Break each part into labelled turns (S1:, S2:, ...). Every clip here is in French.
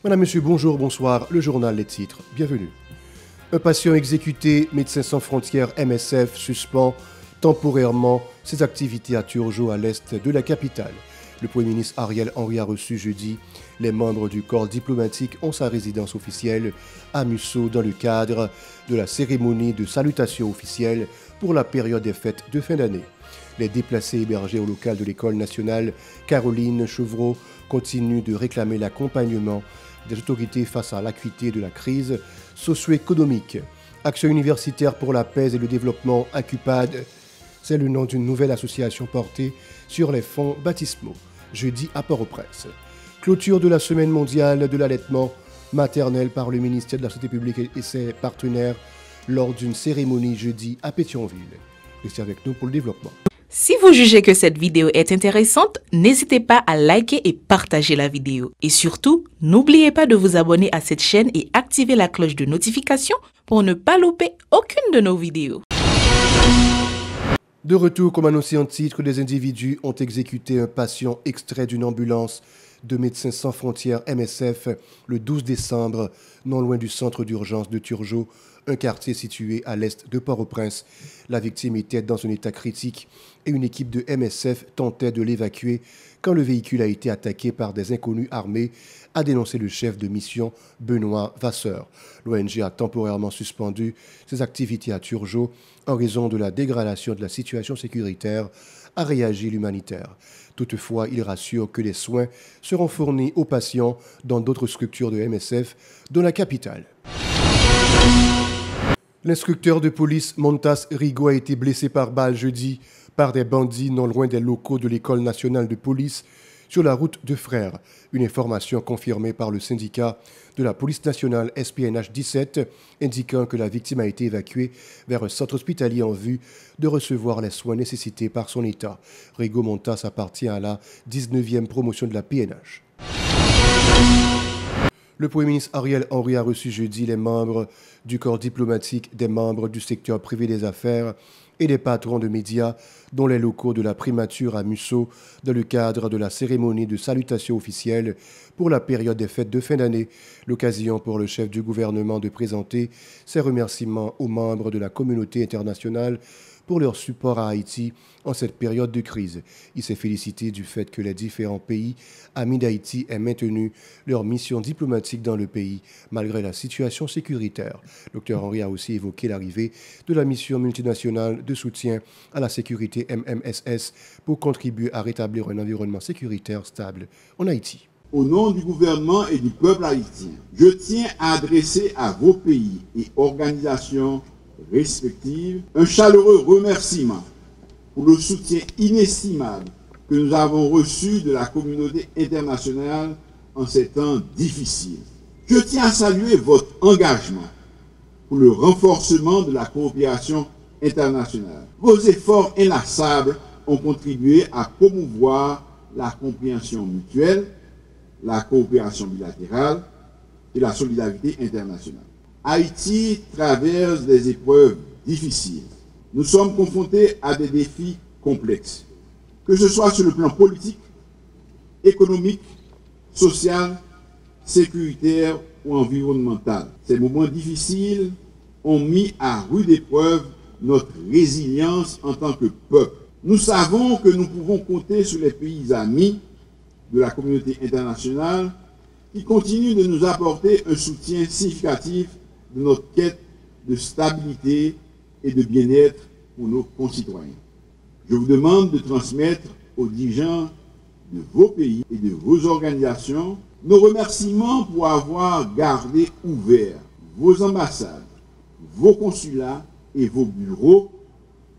S1: Madame, Monsieur, bonjour, bonsoir, le journal Les Titres, bienvenue. Un patient exécuté, Médecins sans frontières MSF suspend temporairement ses activités à Turgeau à l'est de la capitale. Le Premier ministre Ariel Henry a reçu jeudi les membres du corps diplomatique en sa résidence officielle à Musso dans le cadre de la cérémonie de salutation officielle pour la période des fêtes de fin d'année. Les déplacés hébergés au local de l'École nationale Caroline Chevreau continuent de réclamer l'accompagnement des autorités face à l'acuité de la crise socio-économique. Action universitaire pour la paix et le développement ACUPAD, c'est le nom d'une nouvelle association portée sur les fonds baptismaux. Jeudi à Port-au-Prince. Clôture de la semaine mondiale de l'allaitement maternel par le ministère de la Santé publique et ses partenaires lors d'une cérémonie jeudi à Pétionville. Restez avec nous pour le développement.
S2: Si vous jugez que cette vidéo est intéressante, n'hésitez pas à liker et partager la vidéo. Et surtout, n'oubliez pas de vous abonner à cette chaîne et activer la cloche de notification pour ne pas louper aucune de nos vidéos.
S1: De retour, comme annoncé en titre, des individus ont exécuté un patient extrait d'une ambulance de Médecins sans frontières MSF le 12 décembre, non loin du centre d'urgence de Turgeau, un quartier situé à l'est de Port-au-Prince. La victime était dans un état critique et une équipe de MSF tentait de l'évacuer quand le véhicule a été attaqué par des inconnus armés, a dénoncé le chef de mission Benoît Vasseur. L'ONG a temporairement suspendu ses activités à Turgeau en raison de la dégradation de la situation sécuritaire, a réagi l'humanitaire. Toutefois, il rassure que les soins seront fournis aux patients dans d'autres structures de MSF dans la capitale. L'instructeur de police Montas Rigo a été blessé par balle jeudi par des bandits non loin des locaux de l'École nationale de police sur la route de Frères. Une information confirmée par le syndicat de la police nationale SPNH 17 indiquant que la victime a été évacuée vers un centre hospitalier en vue de recevoir les soins nécessités par son état. Rigo Montas appartient à la 19e promotion de la PNH. Le Premier ministre Ariel Henry a reçu jeudi les membres du corps diplomatique, des membres du secteur privé des affaires et des patrons de médias, dont les locaux de la primature à Musso, dans le cadre de la cérémonie de salutation officielle pour la période des fêtes de fin d'année. L'occasion pour le chef du gouvernement de présenter ses remerciements aux membres de la communauté internationale pour leur support à Haïti en cette période de crise. Il s'est félicité du fait que les différents pays amis d'Haïti aient maintenu leur mission diplomatique dans le pays, malgré la situation sécuritaire. Dr Henry a aussi évoqué l'arrivée de la mission multinationale de soutien à la sécurité MMSS pour contribuer à rétablir un environnement sécuritaire stable en Haïti.
S3: Au nom du gouvernement et du peuple haïtien, je tiens à adresser à vos pays et organisations respectives un chaleureux remerciement pour le soutien inestimable que nous avons reçu de la communauté internationale en ces temps difficiles. Je tiens à saluer votre engagement pour le renforcement de la coopération internationale. Vos efforts inlassables ont contribué à promouvoir la compréhension mutuelle, la coopération bilatérale et la solidarité internationale. Haïti traverse des épreuves difficiles. Nous sommes confrontés à des défis complexes, que ce soit sur le plan politique, économique, social, sécuritaire ou environnemental. Ces moments difficiles ont mis à rude épreuve notre résilience en tant que peuple. Nous savons que nous pouvons compter sur les pays amis de la communauté internationale qui continuent de nous apporter un soutien significatif de notre quête de stabilité et de bien-être pour nos concitoyens. Je vous demande de transmettre aux dirigeants de vos pays et de vos organisations nos remerciements pour avoir gardé ouverts vos ambassades, vos consulats et vos bureaux,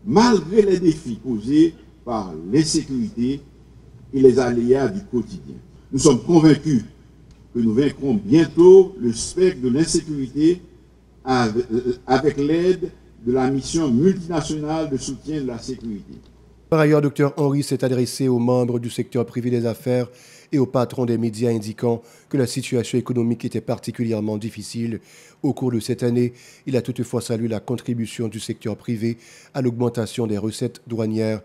S3: malgré les défis posés par l'insécurité et les aléas du quotidien. Nous sommes convaincus que nous vaincrons bientôt le spectre de l'insécurité avec l'aide de la mission multinationale de soutien de la sécurité.
S1: Par ailleurs, Dr Henry s'est adressé aux membres du secteur privé des affaires et aux patrons des médias indiquant que la situation économique était particulièrement difficile. Au cours de cette année, il a toutefois salué la contribution du secteur privé à l'augmentation des recettes douanières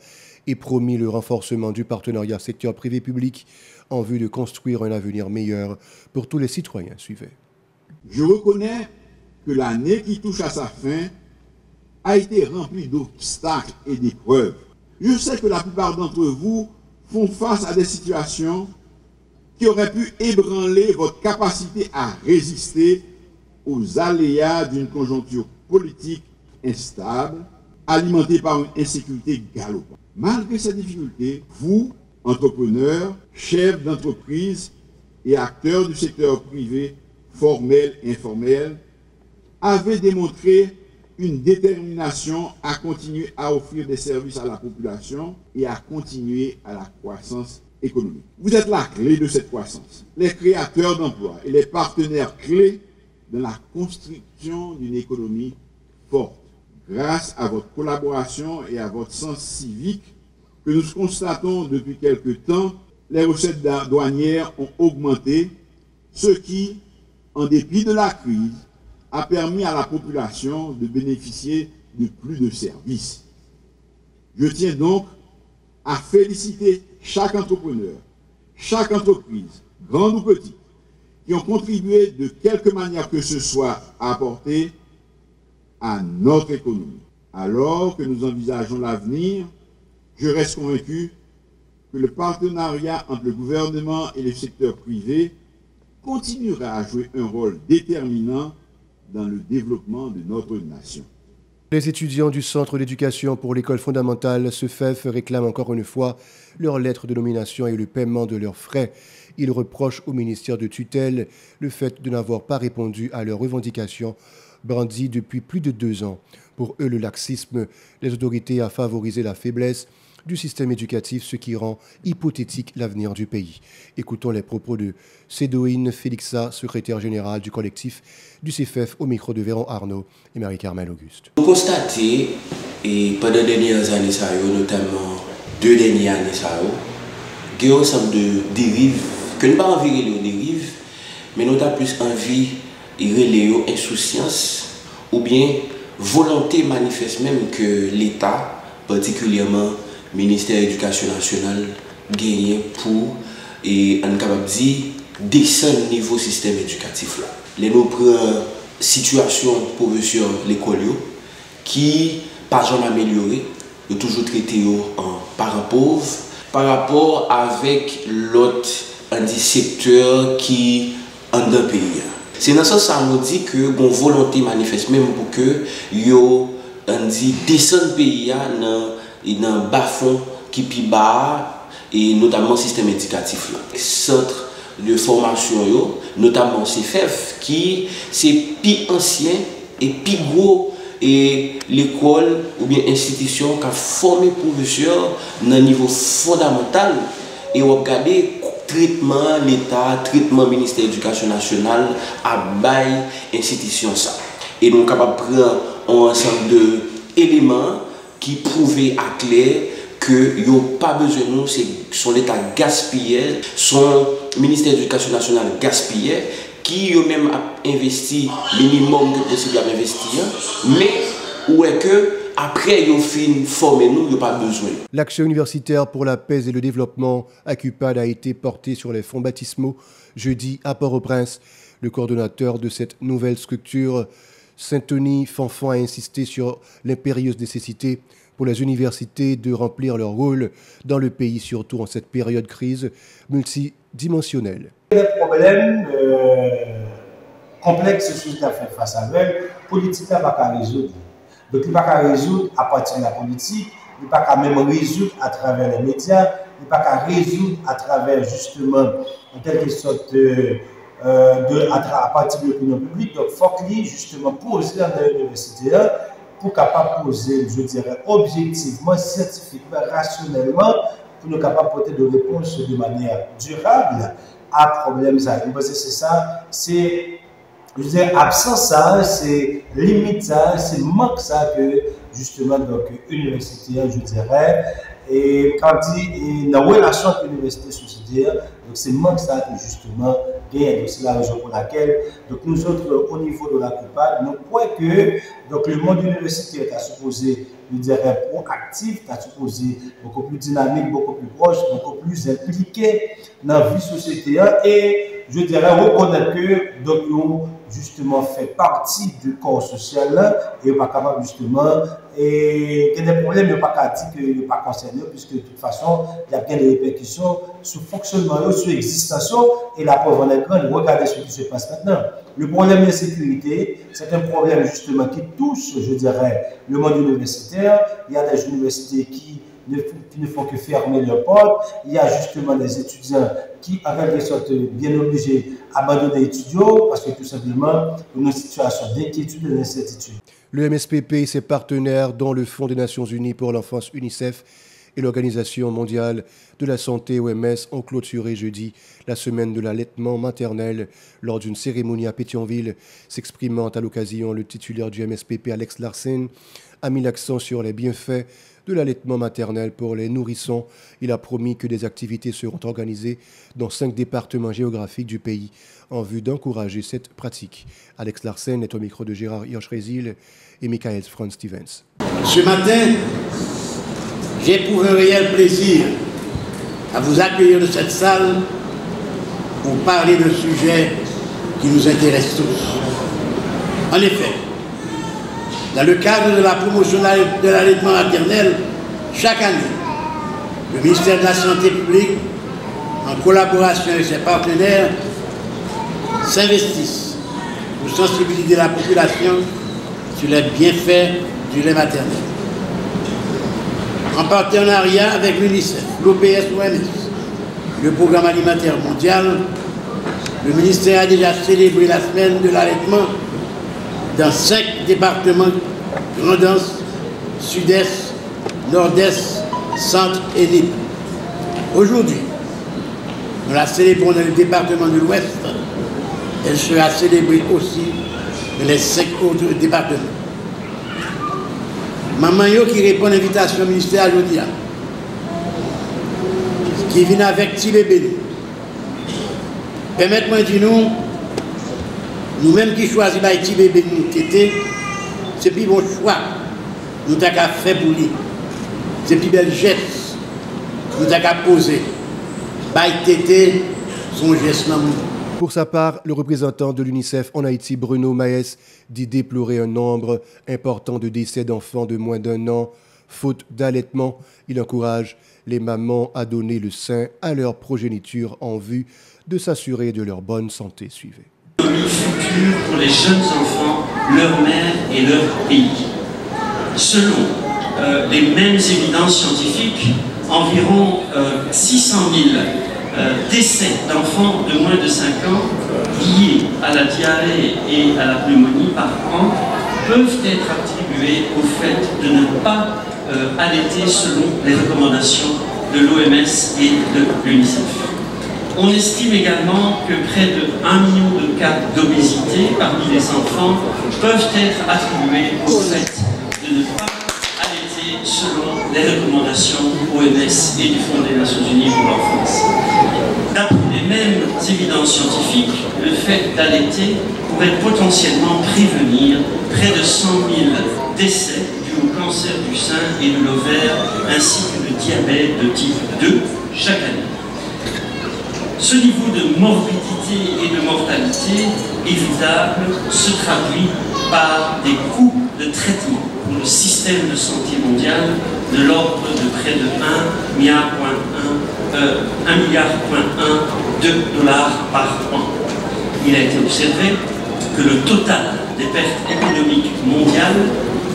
S1: et promis le renforcement du partenariat secteur privé-public en vue de construire un avenir meilleur pour tous les citoyens. Suivez.
S3: Je reconnais que l'année qui touche à sa fin a été remplie d'obstacles et d'épreuves. Je sais que la plupart d'entre vous font face à des situations qui auraient pu ébranler votre capacité à résister aux aléas d'une conjoncture politique instable, alimentée par une insécurité galopante. Malgré ces difficultés, vous, entrepreneurs, chefs d'entreprise et acteurs du secteur privé, formel et informel, avez démontré une détermination à continuer à offrir des services à la population et à continuer à la croissance économique. Vous êtes la clé de cette croissance, les créateurs d'emplois et les partenaires clés dans la construction d'une économie forte. Grâce à votre collaboration et à votre sens civique que nous constatons depuis quelque temps, les recettes douanières ont augmenté, ce qui, en dépit de la crise, a permis à la population de bénéficier de plus de services. Je tiens donc à féliciter chaque entrepreneur, chaque entreprise, grande ou petite, qui ont contribué de quelque manière que ce soit à apporter à notre économie. Alors que nous envisageons l'avenir, je reste convaincu que le partenariat entre le gouvernement et le secteur privé continuera à jouer un rôle déterminant dans le développement de notre nation.
S1: Les étudiants du Centre d'éducation pour l'école fondamentale, CEFEF, réclament encore une fois leur lettre de nomination et le paiement de leurs frais. Ils reprochent au ministère de tutelle le fait de n'avoir pas répondu à leurs revendications brandies depuis plus de 2 ans. Pour eux, le laxisme des autorités a favorisé la faiblesse du système éducatif, ce qui rend hypothétique l'avenir du pays. Écoutons les propos de Sédoïne Félixa, secrétaire générale du collectif du CEFEF, au micro de Véron Arnaud et Marie-Carmel Auguste.
S4: Nous constatons, et pendant les dernières années, notamment 2 dernières années, il y a un ensemble de dérives, que nous n'avons pas envie de les dérives, mais nous avons plus envie de relayer insouciance ou bien volonté manifeste même que l'État, particulièrement le ministère de l'Éducation nationale, gagne pour, et on est capable de dire, descendre le niveau système éducatif là. Les nous prenons situation pour l'école qui pas jamais amélioré, de toujours traité en parents pauvres par rapport avec l'autre secteur qui en d'un pays. C'est dans ce sens ça nous dit que bon volonté manifeste même pour que yo on dit descendre pays dans bas fond qui pi bas et notamment système éducatif là. Centre de formation yo, notamment CEFEF qui c'est plus ancien et plus gros et l'école ou bien institution qui a formé professeurs dans niveau fondamental et on regarde traitement l'État, traitement ministère de l'Éducation nationale à bail institution ça. Et nous sommes capables de prendre un ensemble d'éléments qui prouvent à clair que n'y a pas besoin de nous, c'est son l'État gaspillé, son ministère de l'Éducation nationale gaspillé, qui a même investi minimum que possible à investir, mais où est que après ils fin former nous, il n'y a pas besoin.
S1: L'action universitaire pour la paix et le développement ACUPAD a été portée sur les fonds baptismaux jeudi à Port-au-Prince. Le coordonnateur de cette nouvelle structure, Saint-Tony Fanfan, a insisté sur l'impérieuse nécessité pour les universités de remplir leur rôle dans le pays, surtout en cette période crise multidimensionnelle.
S5: Les problèmes complexes que nous avons fait face à eux, la politique n'a pas qu'à résoudre. Donc, il n'y a pas qu'à résoudre à partir de la politique, il n'y a pas qu'à même résoudre à travers les médias, il n'y a pas qu'à résoudre à travers justement, en quelque sorte, à partir de l'opinion publique. Donc, il faut qu'il justement poser dans l'université pour capable poser, je dirais, objectivement, scientifiquement, rationnellement, pour nous capables de porter des réponses de manière durable à problèmes. Parce que c'est ça, c'est, je veux dire, absence ça, c'est limite ça, c'est manque ça que justement donc université, je dirais, et quand dit dans la relation avec l'université sociétaire, donc c'est manque ça que justement gain. C'est la raison pour laquelle donc, nous autres, au niveau de la COPAD, nous croyons que donc, le monde universitaire est supposé, je dirais, proactif, est supposé beaucoup plus dynamique, beaucoup plus proche, beaucoup plus impliqué dans la vie sociétaire et je dirais reconnaître que donc, nous justement fait partie du corps social là, et pas capable justement et il y a des problèmes, il n'y a pas qu'à dire qu'il n'est pas concerné puisque de toute façon il y a bien des répercussions sur le fonctionnement, sur l'existence et la preuve en est grande. Regardez ce qui se passe maintenant. Le problème de sécurité, c'est un problème justement qui touche, je dirais, le monde universitaire. Il y a des universités qui ne font que fermer leurs portes. Il y a justement des étudiants qui, en quelque sorte, bien obligés d'abandonner les étudiants parce que tout simplement, une situation d'inquiétude et d'incertitude.
S1: Le MSPP et ses partenaires, dont le Fonds des Nations Unies pour l'enfance UNICEF et l'Organisation mondiale de la santé OMS, ont clôturé jeudi la semaine de l'allaitement maternel lors d'une cérémonie à Pétionville. S'exprimant à l'occasion, le titulaire du MSPP, Alex Larsen, a mis l'accent sur les bienfaits de l'allaitement maternel pour les nourrissons. Il a promis que des activités seront organisées dans 5 départements géographiques du pays en vue d'encourager cette pratique. Alex Larsen est au micro de Gérard Hirsch-Rézil et Michael Franz Stevens.
S6: Ce matin, j'éprouve un réel plaisir à vous accueillir de cette salle pour parler d'un sujet qui nous intéresse tous. En effet, dans le cadre de la promotion de l'allaitement maternel, chaque année, le ministère de la Santé publique, en collaboration avec ses partenaires, s'investissent pour sensibiliser la population sur les bienfaits du lait maternel. En partenariat avec l'UNICEF, l'OPS-OMS, le Programme alimentaire mondial, le ministère a déjà célébré la semaine de l'allaitement dans 5 départements: Grand'Anse, Sud-Est, Nord-Est, Centre et Nîmes. Aujourd'hui, nous la célébrons dans le département de l'Ouest. Elle sera célébrée aussi dans les 5 autres départements. Maman yo qui répond à l'invitation ministère aujourd'hui, qui vient avec petit bébé. Permettez-moi de dire nous-mêmes qui choisissons les petits bébés nous tétés, c'est plus bon choix nous avons fait pour lui. C'est plus bel geste nous avons posé. Les tétés sont gestes dans le monde.
S1: Pour sa part, le représentant de l'UNICEF en Haïti, Bruno Maes, dit déplorer un nombre important de décès d'enfants de moins d'1 an, faute d'allaitement. Il encourage les mamans à donner le sein à leur progéniture en vue de s'assurer de leur bonne santé. Suivez.
S7: Futur pour les jeunes enfants, leur mère et leur pays. Selon les mêmes évidences scientifiques, environ 600 000 décès d'enfants de moins de 5 ans liés à la diarrhée et à la pneumonie par an peuvent être attribués au fait de ne pas allaiter selon les recommandations de l'OMS et de l'UNICEF. On estime également que près de 1 million de cas d'obésité parmi les enfants peuvent être attribués au fait de ne pas allaiter selon les recommandations OMS et du Fonds des Nations Unies pour l'enfance. D'après les mêmes évidences scientifiques, le fait d'allaiter pourrait potentiellement prévenir près de 100 000 décès dus au cancer du sein et de l'ovaire ainsi que le diabète de type 2 chaque année. Ce niveau de morbidité et de mortalité évitable se traduit par des coûts de traitement pour le système de santé mondial de l'ordre de près de 1,1 milliard de dollars par an. Il a été observé que le total des pertes économiques mondiales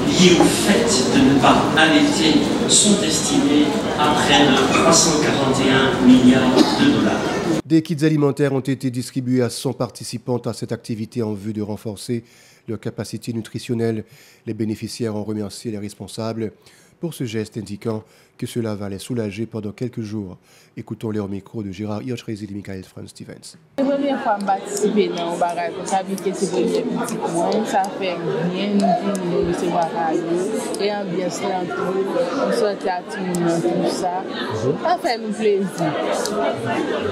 S7: liées au fait de ne pas allaiter sont estimées à près de 341 milliards de dollars.
S1: Des kits alimentaires ont été distribués à 100 participantes à cette activité en vue de renforcer leur capacité nutritionnelle. Les bénéficiaires ont remercié les responsables pour ce geste, indiquant que cela va les soulager pendant quelques jours. Écoutons-les au micro de Gérard Yochrézil et Michael Franz Stevens.
S8: C'est la première fois que je participe dans un bagage comme ça, puisque c'est pour les petits points, ça fait bien nous recevoir à eux, et ambiance là, on sort à tout ça. Ça fait nous plaisir.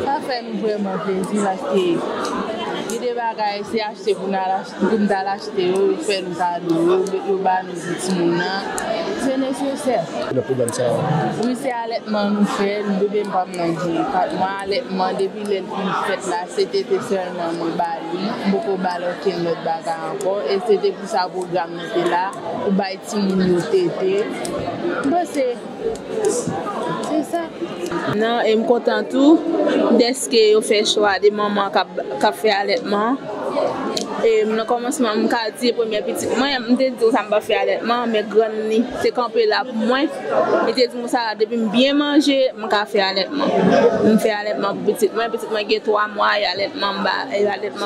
S8: Ça fait nous vraiment plaisir parce que les bagages, c'est acheter pour nous l'acheter, faire nous cadeaux, nous petits c'est nécessaire.
S1: Le problème, ça.
S8: Oui, c'est allaitement nous fait, nous ne devons pas manger. Moi, allaitement, depuis les fêtes là, c'était seulement mon bali, beaucoup de notre bagage encore, et c'était pour ça que le programme était là, pour bâtir nos tétés. Bon, c'est ça. Non, et je suis content tout, dès que vous faites le choix des mamans qui font allaitement. Et au commencement, je me dis, première petite, moi, je me dis que ça ne va pas faire allaitement, mais grand, c'est campé là pour moi. Et je dis que ça, depuis bien manger, je vais faire allaitement. Je fais allaitement pour petite. Moi, j'ai 3 mois, et allaitement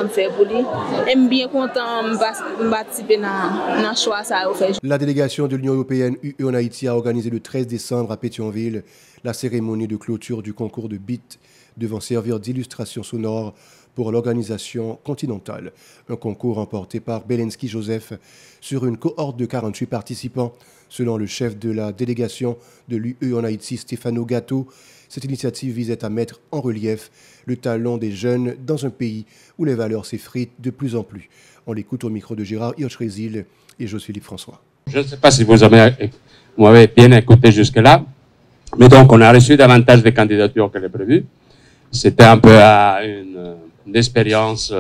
S8: me fait pour lui. Et je suis bien content de participer dans le choix ça fait.
S1: La délégation de l'Union européenne UE en Haïti a organisé le 13 décembre à Pétionville la cérémonie de clôture du concours de beat devant servir d'illustration sonore pour l'organisation continentale. Un concours remporté par Belensky Joseph sur une cohorte de 48 participants. Selon le chef de la délégation de l'UE en Haïti, Stefano Gatto, cette initiative visait à mettre en relief le talent des jeunes dans un pays où les valeurs s'effritent de plus en plus. On l'écoute au micro de Gérard Yochrézil et José-Philippe François.
S9: Je ne sais pas si vous m'avez bien écouté jusque-là, mais donc on a reçu davantage de candidatures que les prévues. C'était un peu une expérience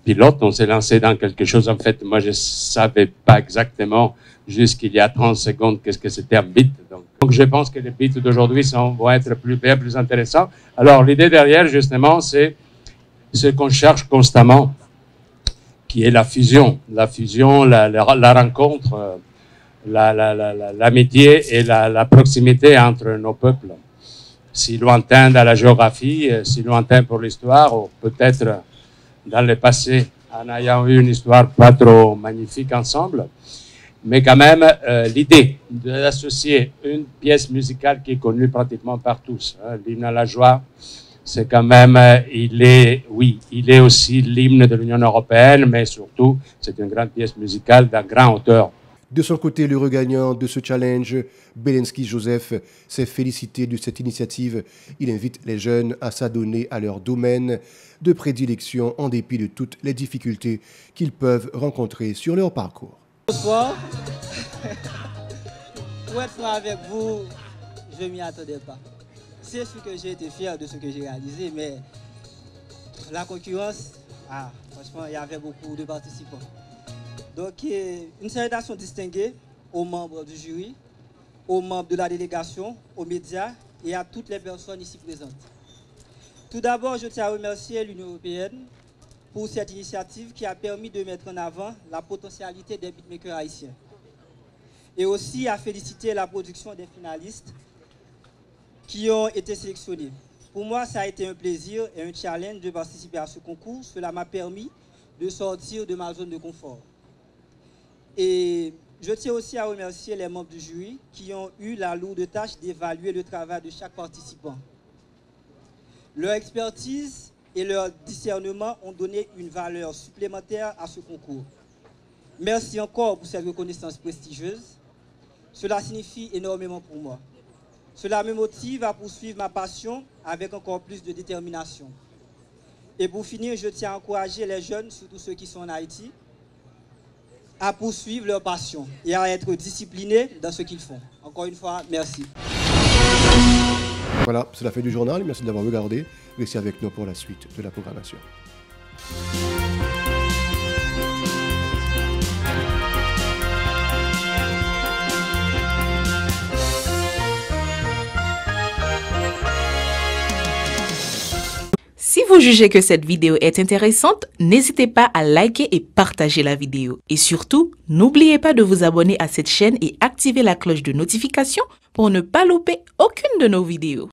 S9: pilote. On s'est lancé dans quelque chose. En fait, moi, je ne savais pas exactement, jusqu'il y a 30 secondes, qu'est-ce que c'était un beat. Donc, je pense que les beats d'aujourd'hui vont être bien plus intéressants. Alors, l'idée derrière, justement, c'est ce qu'on cherche constamment, qui est la fusion, la rencontre, l'amitié et la proximité entre nos peuples. Si lointain dans la géographie, si lointain pour l'histoire, ou peut-être dans le passé, en ayant eu une histoire pas trop magnifique ensemble. Mais quand même, l'idée d'associer une pièce musicale qui est connue pratiquement par tous, l'hymne à la joie, c'est quand même, il est aussi l'hymne de l'Union européenne, mais surtout, c'est une grande pièce musicale d'un grand auteur.
S1: De son côté, le regagnant de ce challenge, Belensky Joseph, s'est félicité de cette initiative. Il invite les jeunes à s'adonner à leur domaine de prédilection en dépit de toutes les difficultés qu'ils peuvent rencontrer sur leur parcours.
S10: Bonsoir. Pour être franc avec vous, je ne m'y attendais pas. C'est sûr que j'ai été fier de ce que j'ai réalisé, mais la concurrence, franchement, il y avait beaucoup de participants. Donc, une salutation distinguée aux membres du jury, aux membres de la délégation, aux médias et à toutes les personnes ici présentes. Tout d'abord, je tiens à remercier l'Union européenne pour cette initiative qui a permis de mettre en avant la potentialité des beatmakers haïtiens. Et aussi à féliciter la production des finalistes qui ont été sélectionnés. Pour moi, ça a été un plaisir et un challenge de participer à ce concours. Cela m'a permis de sortir de ma zone de confort. Et je tiens aussi à remercier les membres du jury qui ont eu la lourde tâche d'évaluer le travail de chaque participant. Leur expertise et leur discernement ont donné une valeur supplémentaire à ce concours. Merci encore pour cette reconnaissance prestigieuse. Cela signifie énormément pour moi. Cela me motive à poursuivre ma passion avec encore plus de détermination. Et pour finir, je tiens à encourager les jeunes, surtout ceux qui sont en Haïti, à poursuivre leur passion et à être disciplinés dans ce qu'ils font. Encore une fois, merci.
S1: Voilà, c'est la fin du journal. Merci de l'avoir regardé. Restez avec nous pour la suite de la programmation.
S2: Si vous jugez que cette vidéo est intéressante, n'hésitez pas à liker et partager la vidéo. Et surtout, n'oubliez pas de vous abonner à cette chaîne et activer la cloche de notification pour ne pas louper aucune de nos vidéos.